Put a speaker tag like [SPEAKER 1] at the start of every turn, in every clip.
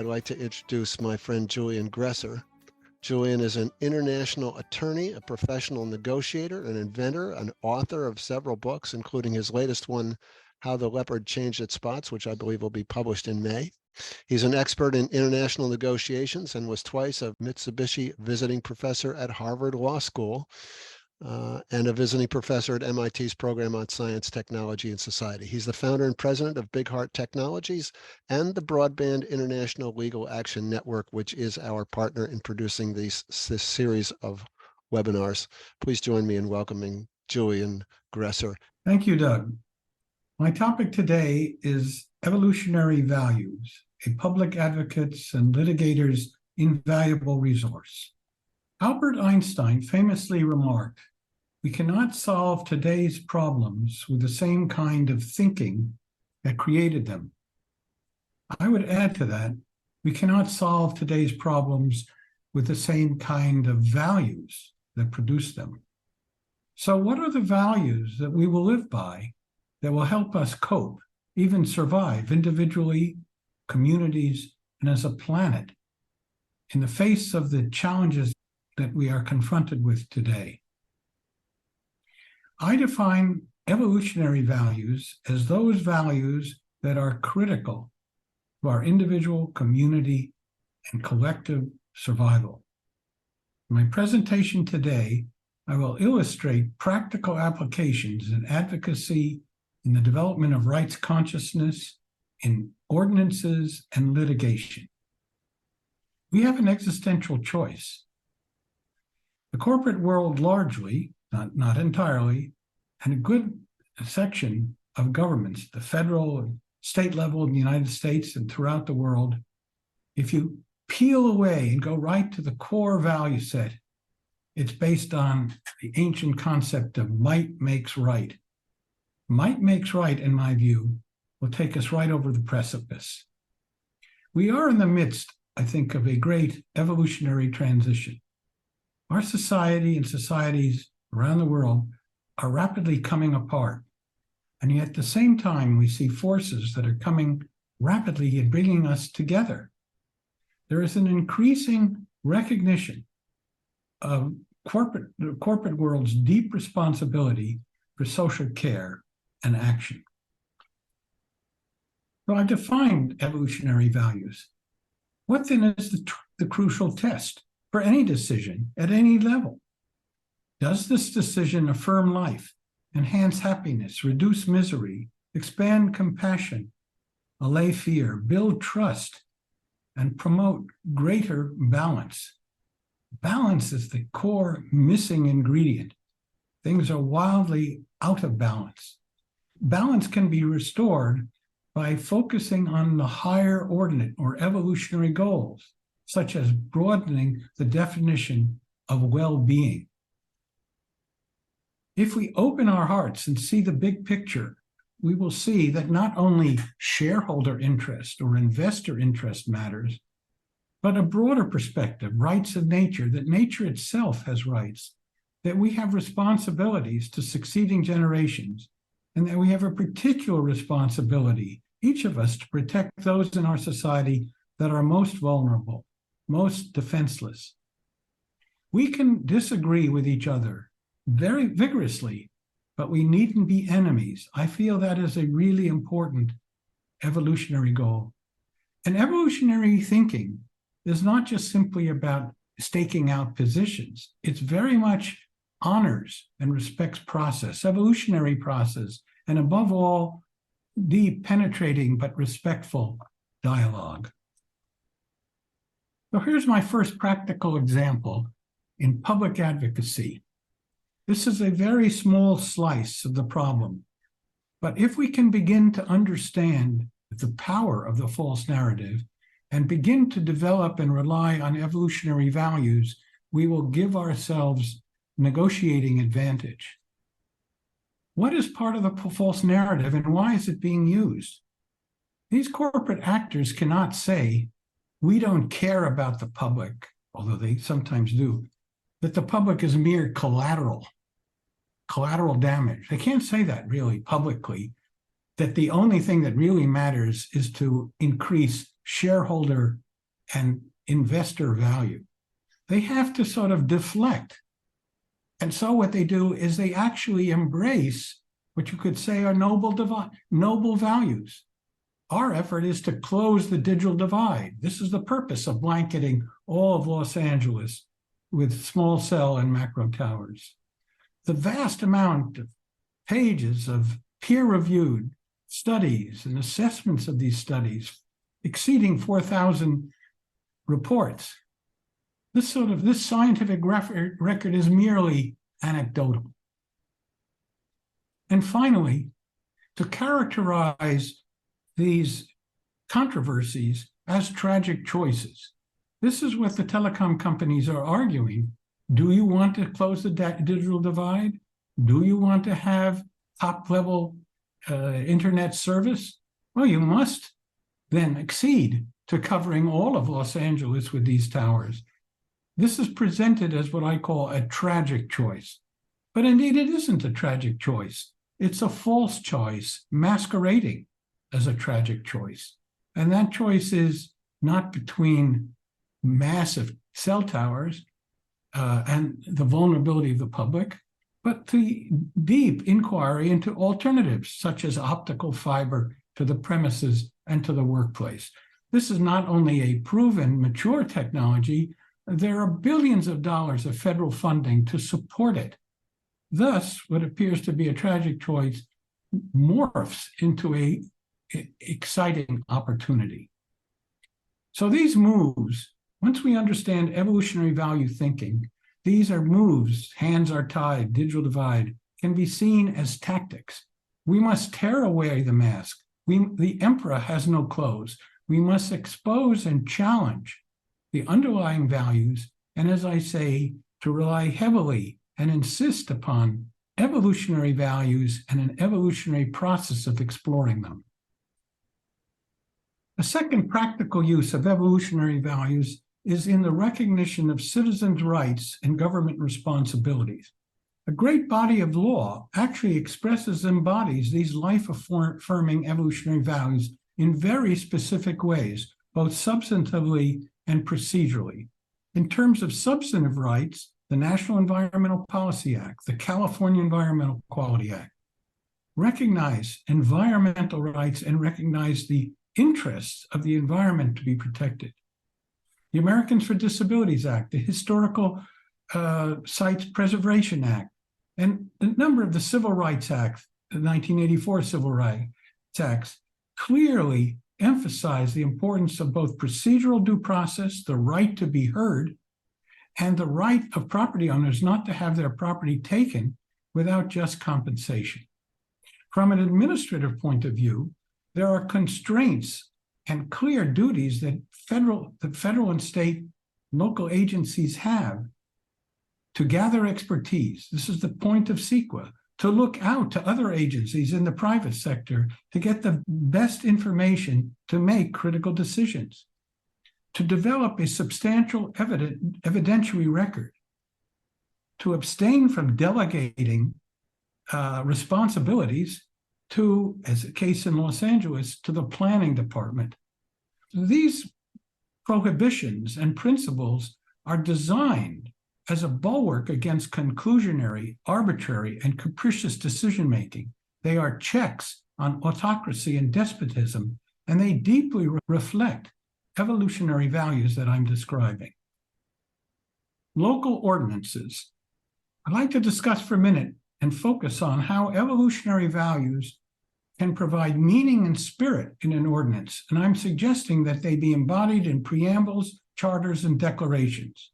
[SPEAKER 1] I'd like to introduce my friend Julian Gresser. Julian is an international attorney, a professional negotiator, an inventor, an author of several books, including his latest one, How the Leopard Changed Its Spots, which I believe will be published in May. He's an expert in international negotiations and was twice a Mitsubishi visiting professor at Harvard Law School and a visiting professor at MIT's program on science, technology, and society. He's the founder and president of Big Heart Technologies and the Broadband International Legal Action Network, which is our partner in producing this series of webinars. Please join me in welcoming Julian Gresser.
[SPEAKER 2] Thank you, Doug. My topic today is evolutionary values, a public advocate's and litigator's invaluable resource. Albert Einstein famously remarked, "We cannot solve today's problems with the same kind of thinking that created them." I would add to that, we cannot solve today's problems with the same kind of values that produce them. So what are the values that we will live by that will help us cope, even survive individually, communities, and as a planet in the face of the challenges that we are confronted with today? I define evolutionary values as those values that are critical to our individual, community, and collective survival. In my presentation today, I will illustrate practical applications in advocacy, in the development of rights consciousness, in ordinances, and litigation. We have an existential choice. The corporate world largely, not entirely, and a good section of governments, the federal and state level in the United States and throughout the world, if you peel away and go right to the core value set, it's based on the ancient concept of might makes right. Might makes right, in my view, will take us right over the precipice. We are in the midst, I think, of a great evolutionary transition. Our society and societies around the world are rapidly coming apart. And yet at the same time, we see forces that are coming rapidly and bringing us together. There is an increasing recognition of the corporate world's deep responsibility for social care and action. So I've defined evolutionary values. What then is the crucial test for any decision at any level? Does this decision affirm life, enhance happiness, reduce misery, expand compassion, allay fear, build trust, and promote greater balance? Balance is the core missing ingredient. Things are wildly out of balance. Balance can be restored by focusing on the higher ordinate or evolutionary goals, such as broadening the definition of well-being. If we open our hearts and see the big picture, we will see that not only shareholder interest or investor interest matters, but a broader perspective, rights of nature, that nature itself has rights, that we have responsibilities to succeeding generations, and that we have a particular responsibility, each of us, to protect those in our society that are most vulnerable, most defenseless. We can disagree with each other very vigorously, but we needn't be enemies. I feel that is a really important evolutionary goal. And evolutionary thinking is not just simply about staking out positions. It's very much honors and respects process, evolutionary process, and above all, deep, penetrating, but respectful dialogue. So here's my first practical example in public advocacy. This is a very small slice of the problem, but if we can begin to understand the power of the false narrative and begin to develop and rely on evolutionary values, we will give ourselves negotiating advantage. What is part of the false narrative and why is it being used? These corporate actors cannot say, we don't care about the public, although they sometimes do, that the public is mere collateral damage. They can't say that really publicly, that the only thing that really matters is to increase shareholder and investor value. They have to sort of deflect. And so what they do is they actually embrace what you could say are noble values. Our effort is to close the digital divide. This is the purpose of blanketing all of Los Angeles with small cell and macro towers. The vast amount of pages of peer-reviewed studies and assessments of these studies, exceeding 4,000 reports. This scientific record is merely anecdotal. And finally, to characterize these controversies as tragic choices. This is what the telecom companies are arguing. Do you want to close the digital divide? Do you want to have top-level internet service? Well, you must then accede to covering all of Los Angeles with these towers. This is presented as what I call a tragic choice. But indeed, it isn't a tragic choice. It's a false choice masquerading as a tragic choice. And that choice is not between massive cell towers and the vulnerability of the public, but the deep inquiry into alternatives, such as optical fiber to the premises and to the workplace. This is not only a proven, mature technology, there are billions of dollars of federal funding to support it. Thus, what appears to be a tragic choice morphs into an exciting opportunity. So these moves, once we understand evolutionary value thinking, these are moves, hands are tied, digital divide, can be seen as tactics. We must tear away the mask. The emperor has no clothes. We must expose and challenge the underlying values, and as I say, to rely heavily and insist upon evolutionary values and an evolutionary process of exploring them. A second practical use of evolutionary values is in the recognition of citizens' rights and government responsibilities. A great body of law actually expresses and embodies these life-affirming evolutionary values in very specific ways, both substantively and procedurally. In terms of substantive rights, the National Environmental Policy Act, the California Environmental Quality Act, recognize environmental rights and recognize the interests of the environment to be protected. The Americans with Disabilities Act, the Historical Sites Preservation Act, and a number of the Civil Rights Acts, the 1984 Civil Rights Acts, clearly emphasize the importance of both procedural due process, the right to be heard, and the right of property owners not to have their property taken without just compensation. From an administrative point of view, there are constraints and clear duties that the federal and state local agencies have to gather expertise. This is the point of CEQA, to look out to other agencies in the private sector to get the best information to make critical decisions, to develop a substantial evidentiary record, to abstain from delegating responsibilities to, as a case in Los Angeles, to the planning department. These prohibitions and principles are designed as a bulwark against conclusionary, arbitrary, and capricious decision-making. They are checks on autocracy and despotism, and they deeply reflect evolutionary values that I'm describing. Local ordinances. I'd like to discuss for a minute and focus on how evolutionary values can provide meaning and spirit in an ordinance, and I'm suggesting that they be embodied in preambles, charters, and declarations.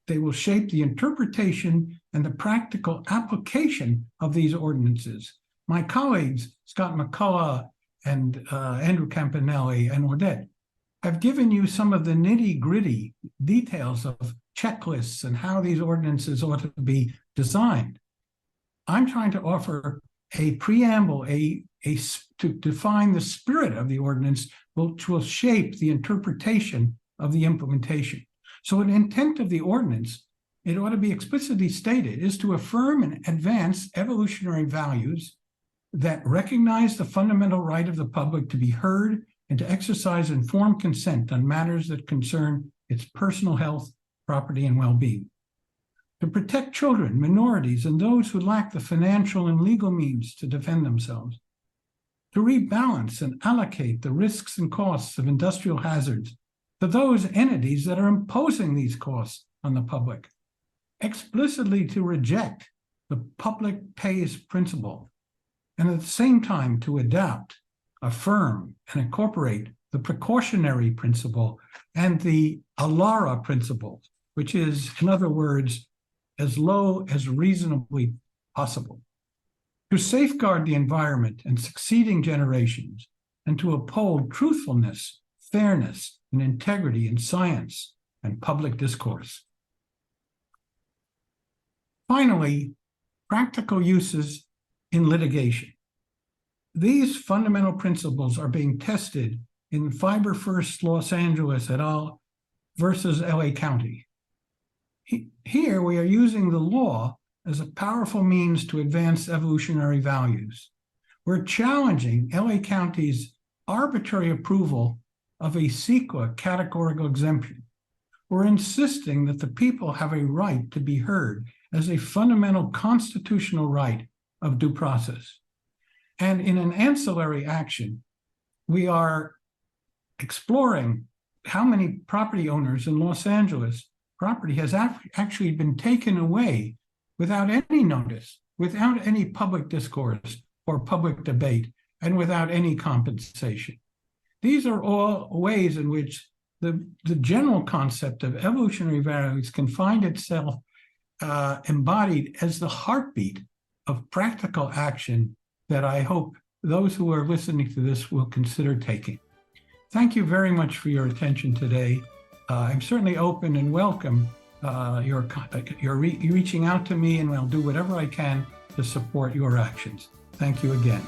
[SPEAKER 2] They will shape the interpretation and the practical application of these ordinances. My colleagues, Scott McCullough and Andrew Campanelli and Odette, have given you some of the nitty-gritty details of checklists and how these ordinances ought to be designed. I'm trying to offer a preamble, to define the spirit of the ordinance, which will shape the interpretation of the implementation. So an intent of the ordinance, it ought to be explicitly stated, is to affirm and advance evolutionary values that recognize the fundamental right of the public to be heard and to exercise informed consent on matters that concern its personal health, property, and well-being. To protect children, minorities, and those who lack the financial and legal means to defend themselves. To rebalance and allocate the risks and costs of industrial hazards to those entities that are imposing these costs on the public. Explicitly to reject the public pays principle, and at the same time to adapt, affirm, and incorporate the precautionary principle and the ALARA principle, which is, in other words, as low as reasonably possible. To safeguard the environment and succeeding generations, and to uphold truthfulness, fairness, and integrity in science and public discourse. Finally, practical uses in litigation. These fundamental principles are being tested in Fiber First Los Angeles et al. Versus LA County. Here we are using the law as a powerful means to advance evolutionary values. We're challenging LA County's arbitrary approval of a CEQA categorical exemption. We're insisting that the people have a right to be heard as a fundamental constitutional right of due process. And in an ancillary action, we are exploring how many property owners in Los Angeles property has actually been taken away without any notice, without any public discourse or public debate, and without any compensation. These are all ways in which the general concept of evolutionary values can find itself embodied as the heartbeat of practical action that I hope those who are listening to this will consider taking. Thank you very much for your attention today. I'm certainly open and welcome your reaching out to me, and I'll do whatever I can to support your actions. Thank you again.